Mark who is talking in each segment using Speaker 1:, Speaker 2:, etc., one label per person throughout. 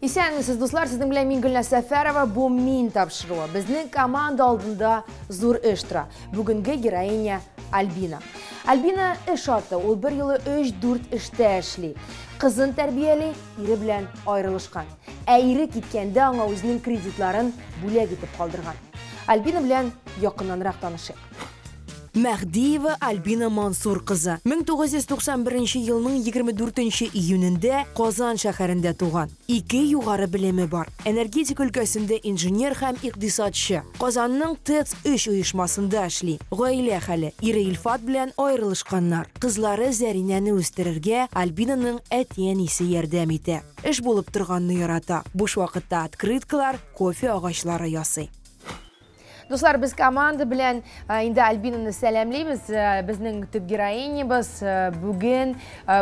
Speaker 1: İsənmisiz dostlar, sizin bilen min Gülnaz Səfərova bu min tapşırığı. Bizning komanda aldığında zor iştira. Bugünkü giroyinya Albina. Albina iş orta, o bir yılı 3-4 işte eşli. Kızın terbiyeli, iri bilen ayrılışkan. Iri gitkende ona özünün kreditlerin bulya gitip kaldırgan. Albina bilen yakınlanırak tanışık. Мәхдиева Альбина Мансур кызы. 1991 елның 24 июнендә Казан шәһәрендә туган. 2 югары белеме бар. Энергетик өлкәсендә инженер һәм икътисадчы. Казанның ТЭЦ-3 оешмасында эшли. Гаилә хәле. Ире Илфат белән аерылышканнар. Кызлары Зәринәне үстерергә Альбинаның әти-әнисе ярдәм итә. Эш булып торганны ярата. Буш вакытта открыткалар, кофе агачлары ясый. Dostlar, biz komanda bilen indi Albina'nı selamlaymiz. Bizning tüp giroyinyamiz bugün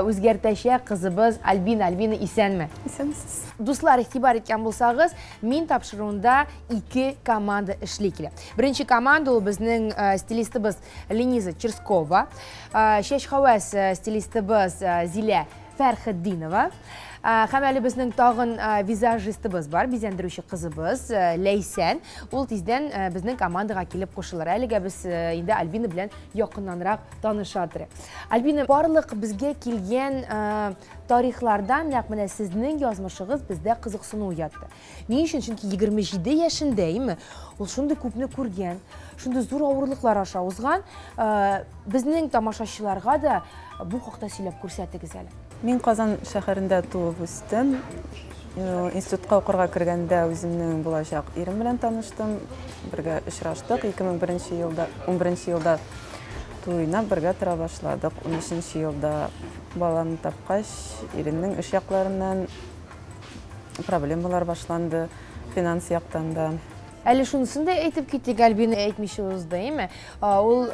Speaker 1: o'zgartashak qizimiz Albina. Albina isanmi?
Speaker 2: İsanmisiz.
Speaker 1: Dostlar, ixtibar etgan bo'lsangiz, min topshiruvida 2 komanda ishlaydi. Birinchi komanda u bizning stilistimiz Leniza Cherskova, shesh havas stilistimiz Zila Farhiddinova. Həməli bizning tağın vizajistimiz var, bizəndirüşü qızımız Leysen. Ol tezdən bizning komandaga kelib qoşulur. Əliga biz indi Albina bilan yaxınlanaraq tanışadırıq. Albina, barlıq bizga kelgan tarixlardan naqmına sizning yazmışığız bizdə qiziqsını uyatdı. Ne üçün? Çünki 27 yaşındayım. Ol şunda ko'pni ko'rgan, shunda zo'r og'irliklar aşa uzgan. Bizning tomoshachilarga da bu haqda so'ylab ko'rsatdingiz hali.
Speaker 2: Мен Казан шәһәрендә туып үстем. Институтка укырга кергәндә үземнең булачак ирем белән таныштым. Бергә очраштык. 2011 елда туйна бергә тора башладык. 13 елда баланы тапкач, иремнең эш якларыннан проблемалар башланды, финанс яктан да.
Speaker 1: Әлі шунысында әйтіп кеттік, Альбина әйтмешіңіз, дейме? Ол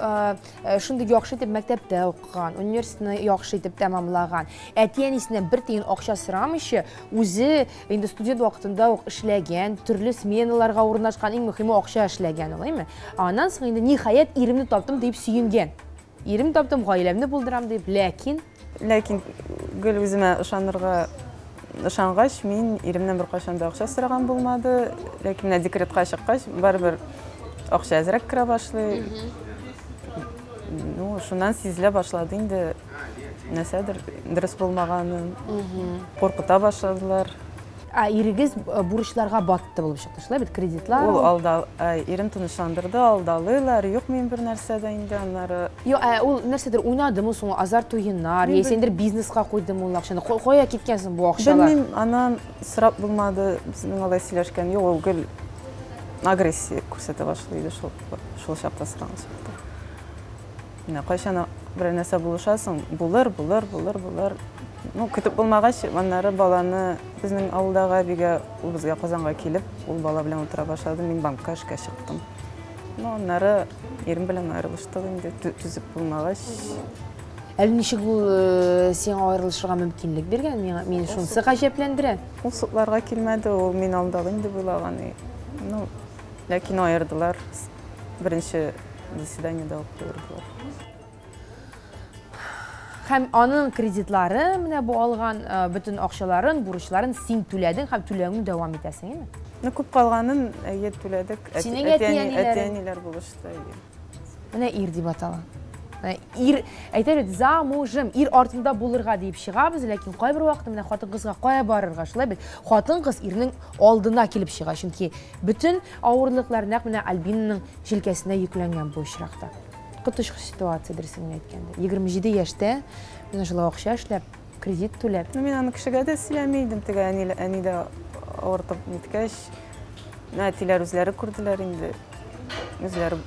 Speaker 1: шунды яхшы итеп мәктәптә оқыған, университетны яхшы итеп тәмамлаган. Әти-әнисеннән бір тиен акча сорамыйча, үзе инде студент вакытында ук эшләгән, төрле сменаларга урнашкан, иң мөһиме акча эшләгән, улаймы? Аннан соң инде ниһаять иремне таптым дип сөйенгән. Ирем таптым, гаиләмне булдырам дип, ләкин
Speaker 2: гел үземә ышангач, мин иремнән бер кайчан да акча сораган булмады. Ләкин менә декретка чыккач, барыбер акча әзрәк керә башлый. Шуннан сизелә башлады инде нәрсәдер дөрес булмаганын. Куркыта башладылар.
Speaker 1: Ирегез бурычларга батты булып чыкты, шулай бит, кредитлар.
Speaker 2: Ул алда ирем тынычландырды, алдалыйлар, юк мен бер нәрсәдә инде аннары.
Speaker 1: Ул нәрсәдер уйнадымы соң, азарт уеннар, яисәндер бизнеска куйдымы ул акчаны. Кая киткәнсең бу акчалар?
Speaker 2: Белмим, анан сорап булмады, безнең алай сөйләшкән. Юк, ул гел агрессия күрсәтә башлады шул чакта сораган чакта. Менә кайчан бер нәрсә булышасың, булыр. Көтүп булмагач, аннары баланы безнең авылдагы бигә ул безгә Казанга килеп, ул бала белән утыра башлады, мин банкка эшкә чыктым. Аннары ирем белән аерылыштык инде, түзеп булмагач.
Speaker 1: Әле ничек бу сиңа аерылышырга мөмкинлек биргән? Мин шунысы гаҗәпләндерә.
Speaker 2: Ул судларга килмәде, ул мин алдагы инде буйлаган. Ләкин аердылар. Беренче заседаниедә укыдылар.
Speaker 1: Һәм аның кредитлары, менә бу алган bütün акчаларын, бурычларын син түләдең һәм түләүне дәвам итәсең, инде?
Speaker 2: Күп калганын түләдек. Әти-әниләр булышты.
Speaker 1: Менә ир дип атала. Ир әйтәбез, замужем, ир артында булырга дип чыгабыз, ләкин кайбер вакытта менә хатын-кызга кая барырга, шулай бит. Хатын-кыз ирнең алдына килеп чыга, чөнки bütün авырлыклар нәкъ менә Альбинаның җилкәсенә йөкләнгән бу очракта. Котышкы ситуация дөресен әйткәндә. 27 яшьтә мин шулай акча эшләп, кредит түләп.
Speaker 2: Мин аны кешегә дә сөйләмәйдем, теге әни дә авыртып ниткәч, әтиләр үзләре күрделәр инде. Үзләре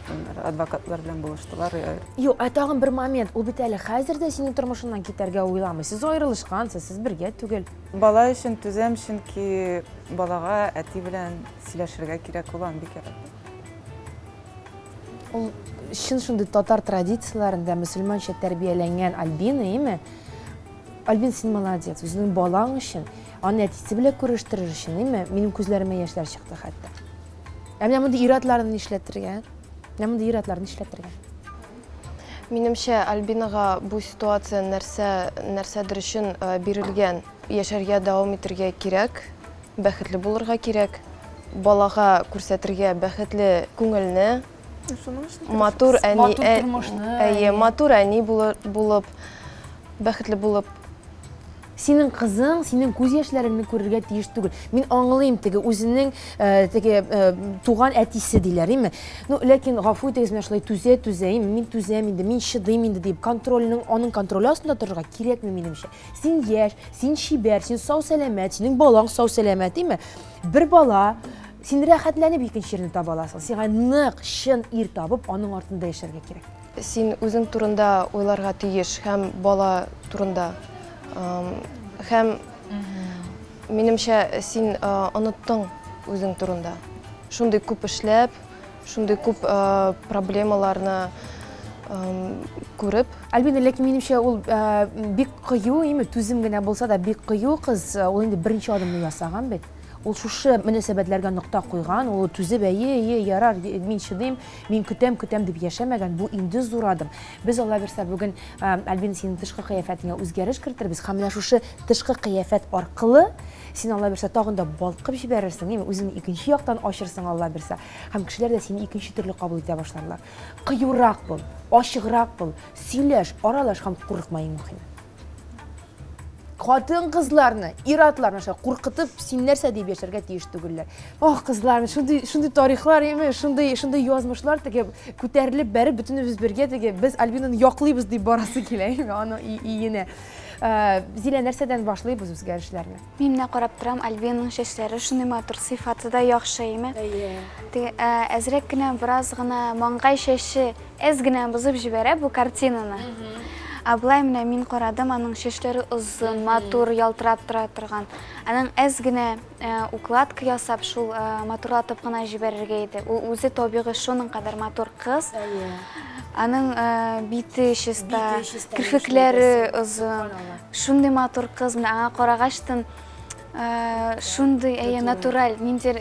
Speaker 2: адвокатлар белән булыштылар.
Speaker 1: Юк, тагын бер момент, ул бит әле хәзер дә синең тормышыңнан китәргә уйламый. Сез аерылышкансыз, сез бергә түгел.
Speaker 2: Бала өчен түзәм, чөнки балага әти белән сөйләшергә кирәк булган бик кирәк.
Speaker 1: Ул шундый татар традицияларында мөселманча тәрбияләнгән Альбина, име? Альбин, син молодец, үзенең балаң өчен, аны әтисе белән күрештергән өчен, име? Минем күзләремә яшьләр чыкты хәтта. Менә мондый иратларны нишләтергән?
Speaker 3: Минемчә, Альбинага бу ситуация нәрсәдер өчен бирелгән, яшәргә дәвам итәргә кирәк. бәхетле булырга кирәк. Балага күрсәтергә бәхетле күңелне, матур әни булып, бәхетле булып.
Speaker 1: Синең кызың, синең күз яшьләреңне күрергә тиеш түгел. Мин аңлыйм теге үзенең туган әтисе диләр, име? Ну, ләкин гафу итегез, мен шулай түзәм, мин түзәм инде, мин шыдыйм инде дип, аның контроле астында торырга кирәкме минемчә? Син яшь, син шибәр, син сау сәламәт, синең балаң сау сәламәт, име? Бер бала син рәхәтләнеп икенче җирне таба аласың. Сиңа нык, чын ир табып, аның артында яшәргә кирәк.
Speaker 3: Син үзең турында уйларга тиеш һәм бала турында. Һәм минемчә син оныттың үзең турында. Шундый күп эшләп, шундый күп проблемаларны күреп.
Speaker 1: Альбина, ләкин минемчә ул бик кыю, име, түзем генә булса да бик кыю кыз, ул инде беренче адымны ясаган бит. Ул шушы мөнәсәбәтләргә нокта куйган, ул түзеп, ярар, мин шыдыйм, мин көтәм дип яшәмәгән, бу инде зур адым. Без Алла бирсә бүген Альбина синең тышкы кыяфәтеңә үзгәреш керттербез, һәм менә шушы тышкы кыяфәт аркылы син Алла бирсә тагын да балкып җибәрерсең, име, үзеңне икенче яктан ачырсың Алла бирсә, һәм кешеләр дә сине икенче төрле кабул итә башларлар. Кыюрак бул, ачыграк бул, сөйләш, аралаш һәм курыкма, иң мөһиме. Хатын кызларны, ир-атларны куркытып, син нәрсә дип яшәргә тиеш түгелләр. Ох, кызларны, шундый тарихлар, име, шундый язмышлар теге күтәрелеп бәреп, бөтенебез бергә теге без Альбинаны яклыйбыз дип барасы килә, име, аны иене. Зилә, нәрсәдән башлыйбыз үзгәрешләрне?
Speaker 4: Мин менә карап торам, Альбинаның чәчләре шундый матур, сыйфаты да яхшы, име. Әзрәк кенә, бераз гына маңгай чәче әз генә бозып җибәрә бу картинаны. Аблай менә мин карадым, аның чәчләре озын, матур, ялтырап тора торган. Аның әз генә укладка ясап, шул матурлатып кына җибәрергә иде. Ул үзе табигый шуның кадәр матур кыз. Аның бите чиста, кирпекләре озын. Шундый матур кыз, менә аңа карагачтын шундый натураль, ниндер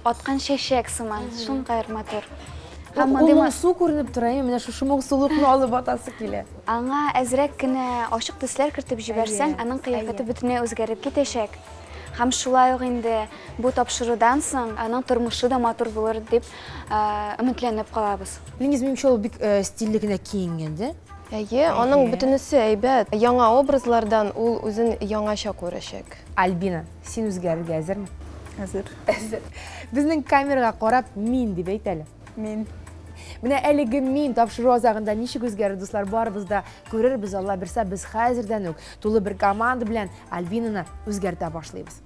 Speaker 4: аткан чәчәк сыман, шундый матур.
Speaker 1: Ул су күренеп тора, менә шушы моңсулыкны алып атасы килә.
Speaker 4: Аңа әзрәк кенә ачык төсләр кертеп җибәрсәң, аның кыяфәте бөтенләй үзгәреп китәчәк. Һәм шулай ук инде бу тапшырудан соң аның тормышы да матур булыр дип өметләнеп калабыз.
Speaker 1: Билгез, минемчә ул бик стильле генә киенгән.
Speaker 3: Аның бөтенесе әйбәт. Яңа образлардан ул үзен яңача күрәчәк.
Speaker 1: Альбина, син үзгәрергә әзерме?
Speaker 2: Әзер.
Speaker 1: Безнең камерага карап, мин дип әйт әле.
Speaker 2: Мин.
Speaker 1: Менә әлеге мин тапшыру азагында ничек үзгәрде, дуслар, барыбыз да күрербез, Алла бирсә, без хәзердән үк тулы бер команда белән Альбинаны үзгәртә башлыйбыз.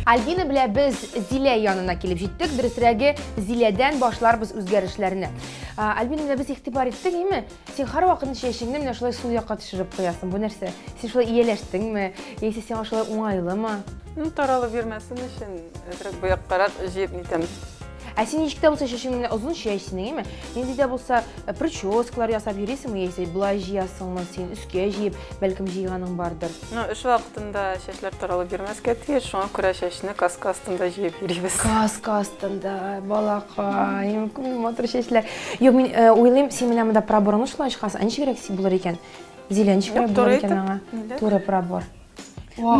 Speaker 1: Альбина белән без Зилә янына килеп җиттек. Дөресрәге, Зиләдән башларбыз үзгәрешләрне. Альбина белән без игътибар иттек, име? Син һәрвакыт чәчеңне менә шулай сул якка төшереп куясың. Бу нәрсә? Син шулай ияләштеңме? Яисә сиңа шулай уңайлымы?
Speaker 2: Таралып бирмәсен өчен, әзрәк бу яккарак җыеп нитәмез.
Speaker 1: Син ничек тә булса чәчеңне озын чәчсең, име? Нинди дә булса прическалар ясап йөрисеңме, яисә булай җыясыңмы, син өскә җыеп, бәлкем җыйганың бардыр.
Speaker 2: Эш вакытында чәчләр таралып бирмәскә тиеш, шуңа күрә чәчне каска астында җыеп йөрибез.
Speaker 1: Каска астында, балакай, матур чәчләр. Юк, мин уйлыйм, син менә монда проборны шулай чыгасың. Ничегрәк син булыр икән? Зилә, ничегрәк булыр икән аңа? Туры пробор.
Speaker 4: Бу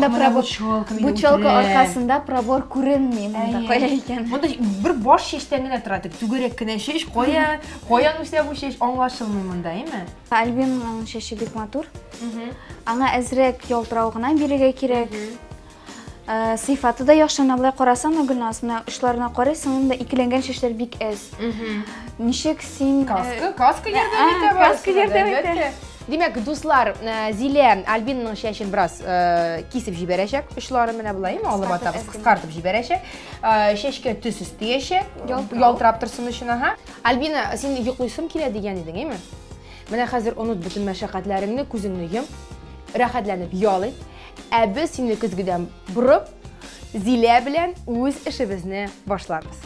Speaker 4: челка аркасында пробор күренми, монда кая икән.
Speaker 1: Монда бер баш чәчтән генә тора, түгәрәк кенә чәч, каян үсә бу чәч, аңлашылмый монда, име?
Speaker 4: Альбинаның чәче бик матур. Аңа әзрәк ялтырау гына бирергә кирәк. Сыйфаты да яхшы, былай карасаң, Гөлназ, менә очларына карыйсың, инде икеләнгән чәчләр бик әз. Ничек син
Speaker 1: каска ярдәм итә баш. Каска ярдәм итә. Димәк, дуслар, Зилә Альбинаның чәчен бераз кисеп җибәрәчәк. Очларын менә булай, алып атабыз, кыскартып җибәрәчәк. Чәчкә төс өстәячәк, ялтырап торсын өчен, Альбина, син йоклыйсың килә дигән идең, име? Менә хәзер онут бөтен мәшәкатьләреңне, күзеңне йом, рәхәтләнеп ял ит. Ә без сине көзгедән бурып, Зилә белән үз эшебезне башларбыз.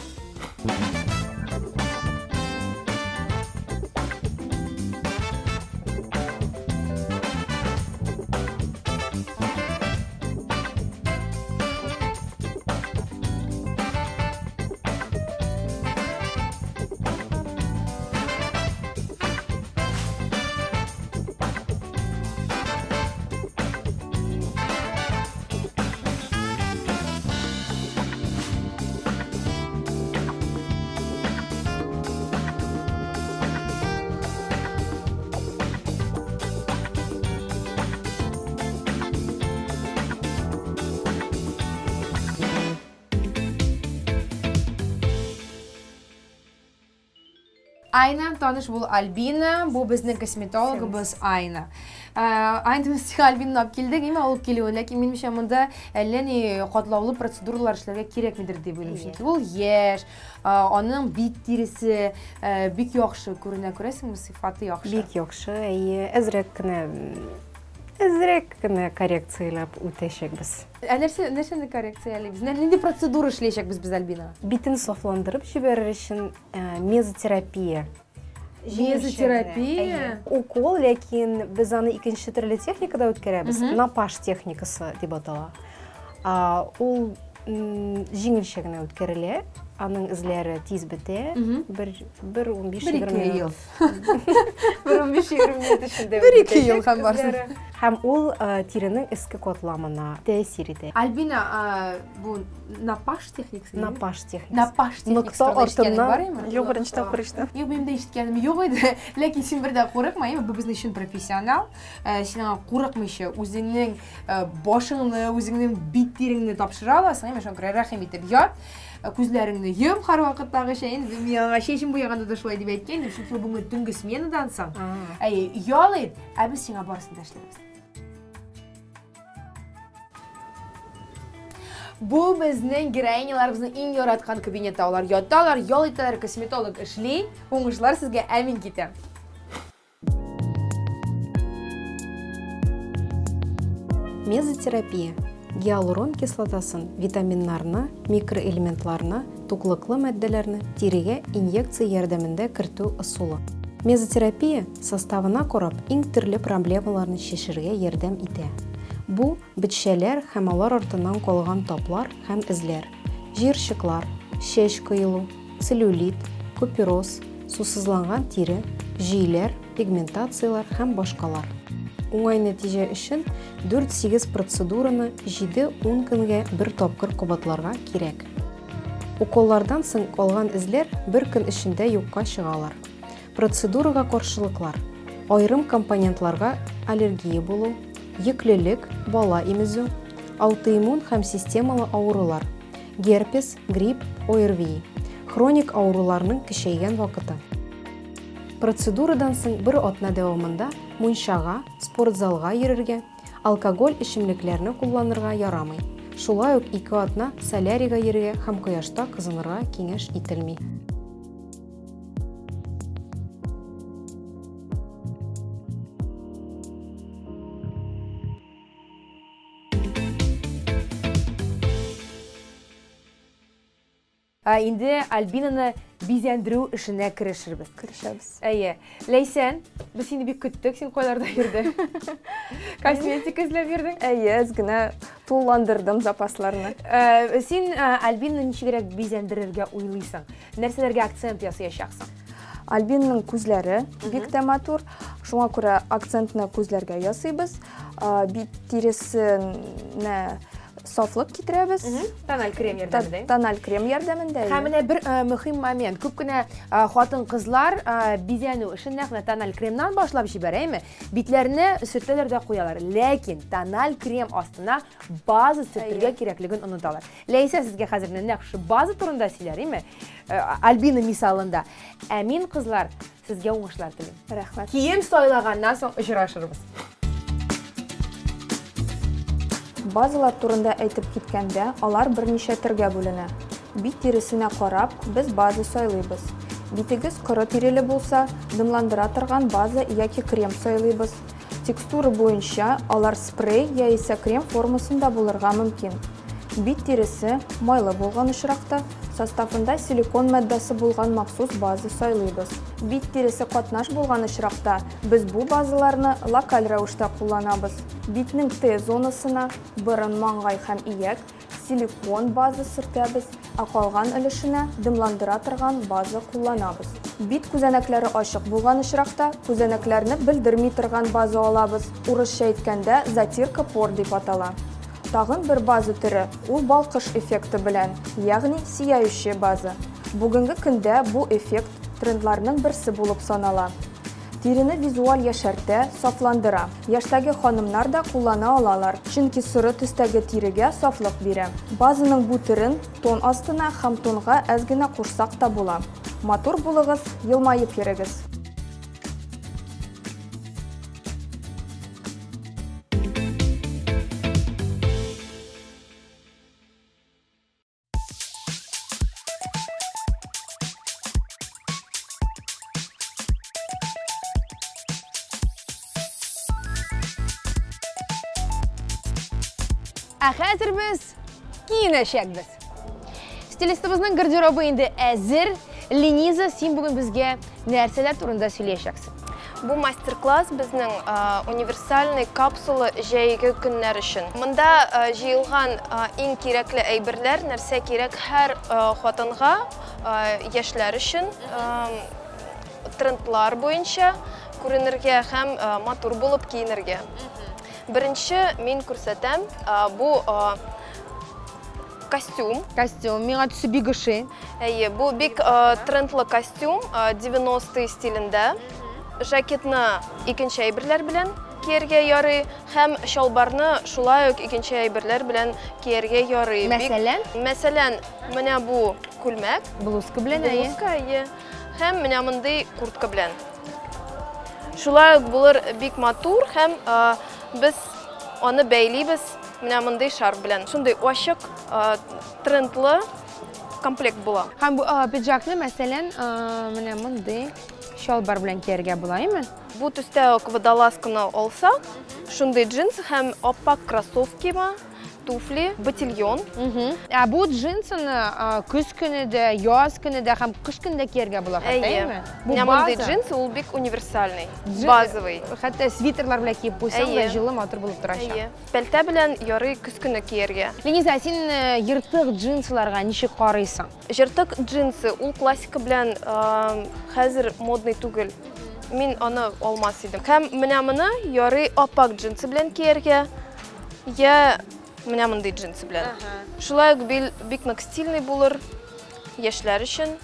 Speaker 1: Ayna tanış bul Albina, bu bizning kosmetologimiz Ayna. Ayna biz Albinani olib keldik, nima olib kelgan, lekin men o'shamda allani qatlovli protseduralar ishlarga kerakmidir deb o'yladim. Chunki u yesh, onun bit terisi bik yaxshi ko'rina ko'rasizmi, sifati yaxshi.
Speaker 5: Bik yaxshi, azraqgina korreksiyalab o'tashak biz.
Speaker 1: Нәрсәне коррекциялыйбыз? Нинди процедура эшләячәк без Альбина?
Speaker 5: Битен сафландырып җибәрер өчен мезотерапия.
Speaker 1: Мезотерапия?
Speaker 5: Укол, ләкин без аны икенче төрле техникада үткәрәбез. Напаш техникасы дип атала. Ул җиңелчә генә үткәрелә. Аның эзләре тиз бетә. 1-15-20 ел. 1-15-20 минут эчендә.
Speaker 1: 1-2 ел һәм барсын.
Speaker 5: Һәм ул тиренең эске катламына тәэсир итә.
Speaker 1: Альбина, бу напаш техникасы?
Speaker 5: Напаш техникасы.
Speaker 1: Напаш техникасы бармы?
Speaker 2: Юк, беренче тапкыр ишеттем.
Speaker 1: Юк, минем дә ишеткәнем юк иде. Ләкин син бердә курыкма, бу безнең өчен профессионал. Син курыкмыйча үзеңнең башыңны, үзеңнең бит тиреңне тапшыра аласың, шуңа күрә рәхим итеп ят. Күзләреңне йом һәрвакыттагыча, инде миңа шешим буяганда да шулай дип әйткән, чөнки бу төнге сменадан соң. Ял ит, без сиңа барысын да эшләбез. Бу безнең героиняларыбызның иң яраткан кабинеты. Алар яталар, ял итәләр, косметолог эшли, уңышлар сезгә әмин китә.
Speaker 5: Мезотерапия. Гиалурон кислотасын, витаминнарны, микроэлементларны, туклыклы матдәләрне тирегә инъекция ярдәмендә кертү ысулы. Мезотерапия составына карап иң төрле проблемаларны чишәргә ярдәм итә. Бу бетчәләр һәм алар артыннан калган таплар һәм эзләр, җирчыклар, чәч коелу, целлюлит, купероз, сусызланган тире, җөйләр, пигментациялар һәм башкалар. Уңай нәтиҗә өчен 4-8 процедураны 7-10 көнгә бер тапкыр кабатларга кирәк. Уколлардан соң калган эзләр бер көн эчендә юкка чыгалар. Процедурага каршылыклар: айрым компонентларга аллергия булу, йөклелек, бала имезү, аутоиммун һәм системалы авырулар, герпес, грипп, ОРВИ, хроник авыруларның көчәйгән вакыты. Процедурадан соң бер атна дәвамында мунчага, спортзалга йөрергә, алкоголь эчемлекләрне кулланырга ярамый. Шулай ук 2 атна солярийга йөрергә һәм кояшта кызынырга киңәш ителми.
Speaker 1: Инде Альбинаны бизәндерү эшенә керешербез. Ләйсән, без сине бик көттек, син кайларда йөрдең? Косметик эзләп йөрдең?
Speaker 3: Аз гына тулландырдым запасларны.
Speaker 1: Син Альбинаны ничегрәк бизәндерергә уйлыйсың? Нәрсәләргә акцент ясаячаксың?
Speaker 3: Альбинның күзләре бик тә матур. Шуңа күрә акцентны күзләргә ясыйбыз. Бит тиресенә сафлык китерәбез.
Speaker 1: Тональ крем ярдәмендә.
Speaker 3: Тональ крем ярдәмендә.
Speaker 1: Һәм менә бер мөһим момент. Күп кенә хатын-кызлар бизәнү эшен нәкъ тональ кремнан башлап җибәрәме? Битләрне сөртәләр дә куялар. Ләкин тональ крем астына база сөртергә кирәклеген оныталар. Ләйсә сезгә хәзер нәкъ шу база турында сөйләриме? Альбина мисалында. Әмин кызлар, сезгә уңышлар телим.
Speaker 3: Рәхмәт.
Speaker 1: Кием сайлаганнан соң очрашырбыз.
Speaker 3: Базалар турында әйтеп киткәндә, алар берничә төргә бүленә. Бит тиресенә карап, без база сайлыйбыз. Битегез коры тиреле булса, дымландыра торган база яки крем сайлыйбыз. Текстура буенча алар спрей яисә крем формасында булырга мөмкин. Бит тиресе майлы булган очракта составында силикон матдәсе булган махсус база сайлыйбыз. Бит тиресе катнаш булган очракта без бу базаларны локаль рәвештә кулланабыз. Битнең Т зонасына борын, маңгай һәм ияк силикон база сөртәбез, калган өлешенә дымландыра торган база кулланабыз. Бит күзәнәкләре ачык булган очракта күзәнәкләрне белдерми торган база алабыз. Урысча әйткәндә затирка пор дип атала. Тагын бер база төре, ул балкыш эффекты белән, ягъни сияющая база. Бүгенге көндә бу эффект трендларның берсе булып санала. Тирини визуал яшәртә, сафландыра. Яшьтәге ханымнар да куллана алалар, чөнки соры төстәге тирегә сафлык бирә. Базаның бу төрен тон астына һәм тонга әз генә кушсак та була. Матур булыгыз, елмаеп йөрегез.
Speaker 1: Хәзер без киенәчәкбез. Стилистыбызның гардеробы инде әзер. Лениза, син бүген безгә нәрсәләр турында сөйләячәксең?
Speaker 6: Бу мастер-класс безнең универсальный капсула җәйге көннәр өчен. Монда җыелган иң кирәкле әйберләр, нәрсә кирәк һәр хатынга, яшьләр өчен, трендлар буенча күренергә һәм матур булып киенергә. Беренче мин күрсәтәм, бу костюм.
Speaker 1: Костюм, миңа төсе бик ошый.
Speaker 6: Әйе, бу бик трендлы костюм, 90 стилендә. Жакетны икенче әйберләр белән кияргә ярый, һәм шалбарны шулай ук икенче әйберләр белән кияргә ярый. Мәсәлән, менә бу күлмәк,
Speaker 1: блузка белән,
Speaker 6: әйе, һәм менә мондый куртка белән. Шулай ук булыр бик матур, һәм без аны бәйлибез менә мондый шарф белән. Шундый ачык, трендлы комплект була.
Speaker 1: Һәм бу пиджакны мәсәлән, менә мондый шалбар белән кияргә була, әйме?
Speaker 6: Бу төстә үк водолазканы алсак, шундый джинс һәм аппак кроссовки, туфли, ботильон.
Speaker 1: Бу джинсны көз көнендә, яз көнендә һәм кыш көнендә кияргә була, әйме?
Speaker 6: Бу мондый джинс ул бик универсальный, базовый.
Speaker 1: Хәтта свитерлар белән киеп куйсаң да җылы матур булып торачак.
Speaker 6: Пәлтә белән ярый көз көне кияргә.
Speaker 1: Лениза, син йыртык джинсларга ничек карыйсың?
Speaker 6: Йыртык джинсы ул классика белән хәзер модный түгел. Мин аны алмас идем. Һәм менә моны ярый аппак джинсы белән кияргә. Я менә мондый джинсы белән. Шулай ук бик нык стильный булыр яшьләр өчен,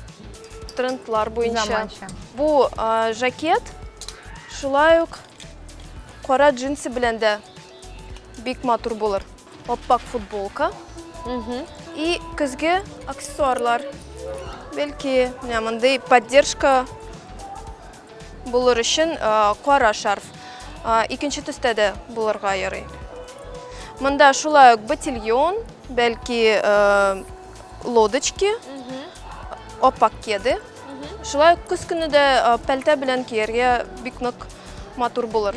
Speaker 6: трендлар буенча. Бу жакет шулай ук кара джинсы белән дә бик матур булыр. Аппак футболка. И көзгә аксессуарлар. Бәлки, менә мондый поддержка булыр өчен кара шарф. Икенче төстә дә булырга ярый. Монда шулай ук ботильон, бәлки лодочки, аппак кеды. Шулай ук көз көнендә пәлтә белән кияргә бик нык матур булыр.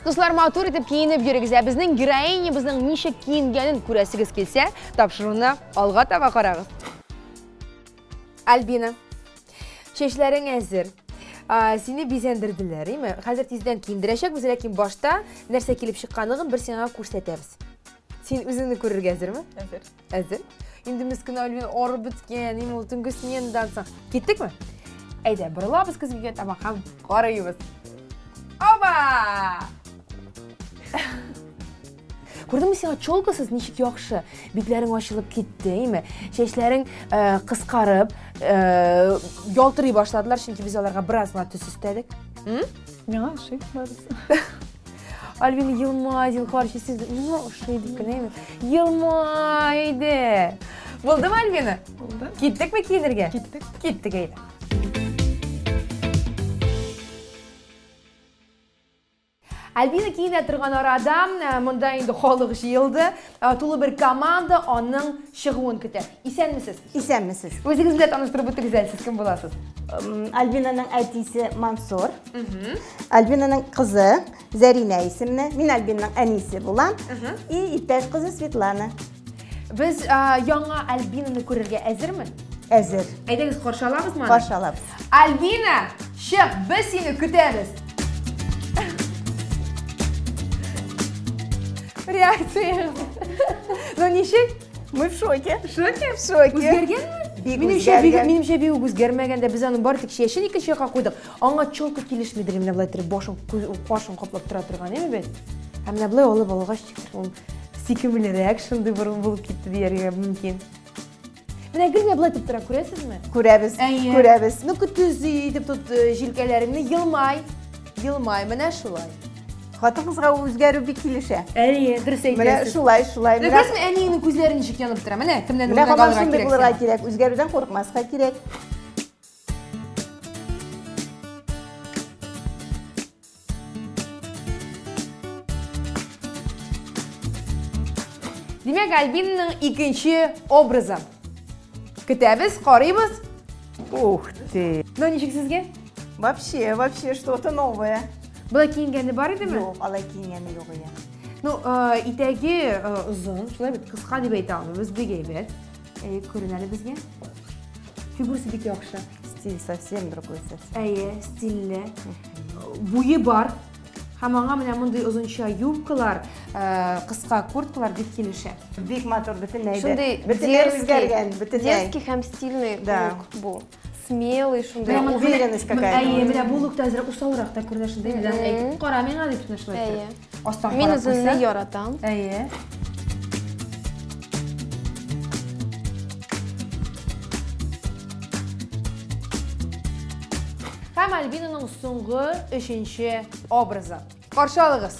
Speaker 1: Дуслар, матур итеп киенеп йөрегез. Безнең героинябызның ничек киенгәнен күрәсегез килсә, тапшыруны алга таба карагыз. Альбина, чәчләрең әзер. Сине бизәндерделәр, әйме? Хәзер тиздән киендерәчәкбез, ләкин башта нәрсә килеп чыкканлыгын бер сиңа күрсәтәбез. Син үзеңне күрергә әзерме? Әзер. Әзер? Инде мискин Альбина арып беткән, әйме, ул төнге сменадан соң. Киттекме? Әйдә, борылабыз көзгә таба һәм карыйбыз. Оба! Күрдеңме, сиңа чолкасыз ничек яхшы, битләрең ачылып китте, әйме? Чәчләрең кыскарып, ялтырый башладылар, чөнки без аларга бераз гына төс өстәдек.
Speaker 2: Миңа ошый барысы.
Speaker 1: Альбина, елмай, зинһар, сез нima ошый дип кенә, әйме? Елмай иде. Булдымы, Альбина?
Speaker 2: Булды.
Speaker 1: Киттекме киенергә?
Speaker 2: Киттек.
Speaker 1: Киттек, әйдә. Альбина киенә торган арада, монда инде халык җыелды, тулы бер команда аның чыгуын көтә. Исәнмесез?
Speaker 7: Исәнмесез.
Speaker 1: Үзегез белән таныштырып үтегез, сез кем буласыз?
Speaker 7: Альбинаның әтисе Мансур. Альбинаның кызы Зәринә исемле. Мин Альбинаның әнисе булам. И иптәш кызы Светлана.
Speaker 1: Без яңа Альбинаны күрергә әзерме?
Speaker 7: Әзер.
Speaker 1: Әйдәгез, каршы алабызмы?
Speaker 7: Каршы алабыз.
Speaker 1: Альбина, чык, без сине көтәбез. Реакция. Ну ничек?
Speaker 7: Мы в шоке.
Speaker 1: В шоке?
Speaker 7: В шоке.
Speaker 1: Үзгәргәнме? Минемчә бик үзгәрмәгәндә без аның бары тик чәчен икенче якка куйдык. Аңа чолка килешмидер, менә булай торып башын, кашын каплап тора торган, әйме бит? Һәм менә булай алып алгач, сикемлерәк шундый бурын булып китте дияргә мөмкин. Менә гел булай тора, күрәсезме?
Speaker 7: Күрәбез.
Speaker 1: Күрәбез. Ну көтүз итеп тот җилкәләремне, елмай. Елмай, менә шулай.
Speaker 7: Хатын кызга үзгәрү бик килешә.
Speaker 1: Әйе, дөрес
Speaker 7: Менә
Speaker 1: әйтәсез.
Speaker 7: шулай.
Speaker 1: Күрәсезме, әниеңнең күзләре ничек янып тора? Менә кемнән
Speaker 7: Менә
Speaker 1: уйнап
Speaker 7: һаман
Speaker 1: алырга
Speaker 7: шундый
Speaker 1: кирәк
Speaker 7: булырга
Speaker 1: сиңа?
Speaker 7: кирәк. Үзгәрүдән курыкмаска кирәк.
Speaker 1: Димәк, Альбинаның икенче образы. Көтәбез, карыйбыз.
Speaker 7: Ух ты.
Speaker 1: Ну, ничек сезгә?
Speaker 7: Вообще что-то новое.
Speaker 1: Була киенгәне бар идеме?
Speaker 7: Юк, алай киенгәне юк ия.
Speaker 1: Ну, итәге озын, шулай бит кыска дип әйтә алмыйбыз, бик әйбәт. Күренә әле безгә. Фигурасы бик яхшы.
Speaker 7: Стиль совсем другой совсем.
Speaker 1: Әйе, стильле. Буе бар. Һәм аңа менә мондай озынча юбкалар, кыска курткалар бик килешә.
Speaker 7: Бик матур бөтенләй дә.
Speaker 6: Шундай
Speaker 7: Бөтенләй үзгәргән, бөтенләй.
Speaker 6: дерзкий һәм стильный
Speaker 7: Да.
Speaker 6: лук бу. Смелый шундай.
Speaker 7: Прямо уверенность какая-то.
Speaker 1: Әйе, менә бу лукта әзрәк усалрак та күренә шундай. Белән әйтеп, кара миңа дип шулай.
Speaker 6: Әйе.
Speaker 1: Астан
Speaker 6: Мин
Speaker 1: карап
Speaker 6: үземне
Speaker 1: куйса.
Speaker 6: яратам.
Speaker 1: Әйе. Һәм Альбинаның соңгы 3нче образы. Каршы алыгыз.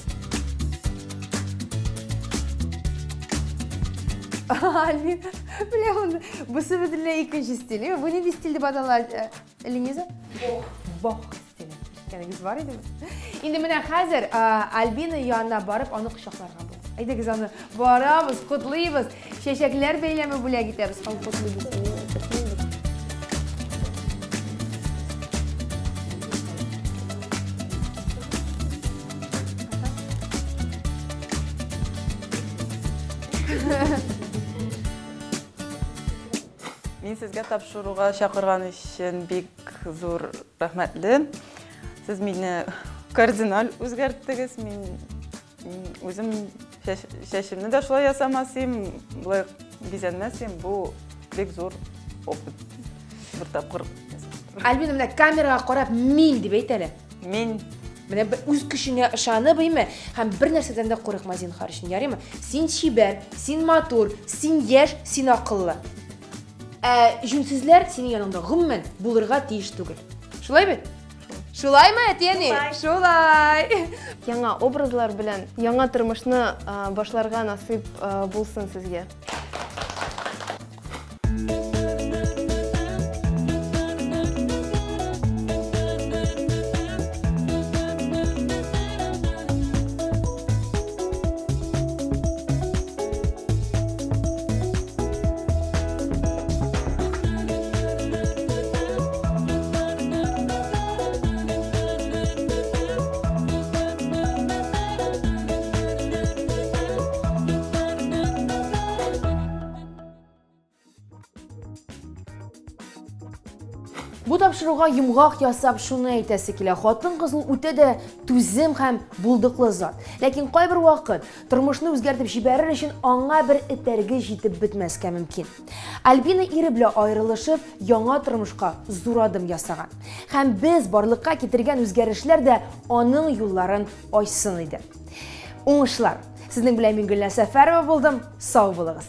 Speaker 1: Альбина, беләм, бу бөтенләй икенче стиль. Бу нинди стиль дип атала Линиза? Бох стиле. Кәнегез бар идеме? Инде менә хәзер Альбина янына барып, аны кочакларга булды. Әйдәгез, аны барабыз, котлыйбыз, чәчәкләр бәйләме бүләк итәбез, һәм котлыйбыз.
Speaker 2: Мен сезгә тапшыруга чакырган өчен бик зур рәхмәтле. Сез мине кардинал үзгәрттегез. Мин үзем шәшемне дә шулай ясамасым, булай бизәнмәсем, бу бик зур опыт. Бер тапкыр.
Speaker 1: Альбина менә камерага карап мин дип әйт әле.
Speaker 2: Мин
Speaker 1: Менә үз көчеңә ышанып име һәм бер нәрсәдән дә курыкма зинһар өчен, ярыймы? Син чибәр, син матур, син яшь, син акыллы. Жүнсезләр синең яныңда гомумән булырга тиеш түгел. Шулай бит? Шулаймы, әтиәни? Шулай.
Speaker 6: Яңа образлар белән яңа тормышны башларга насыйп булсын сезгә.
Speaker 1: Бу тапшыруга йомгак ясап шуны әйтәсе килә. Хатын-кыз ул үтә дә түзем һәм булдыклы зат. Ләкин кайбер вакыт тормышны үзгәртеп җибәрер өчен аңа бер этәргә җитеп бетмәскә мөмкин. Альбина ире белән аерылышып, яңа тормышка зур адым ясаган. Һәм без барлыкка китергән үзгәрешләр дә аның юлларын ачсын иде. Уңышлар. Сезнең белән мин Гөлнар Сәфәрова булдым. Сау булыгыз.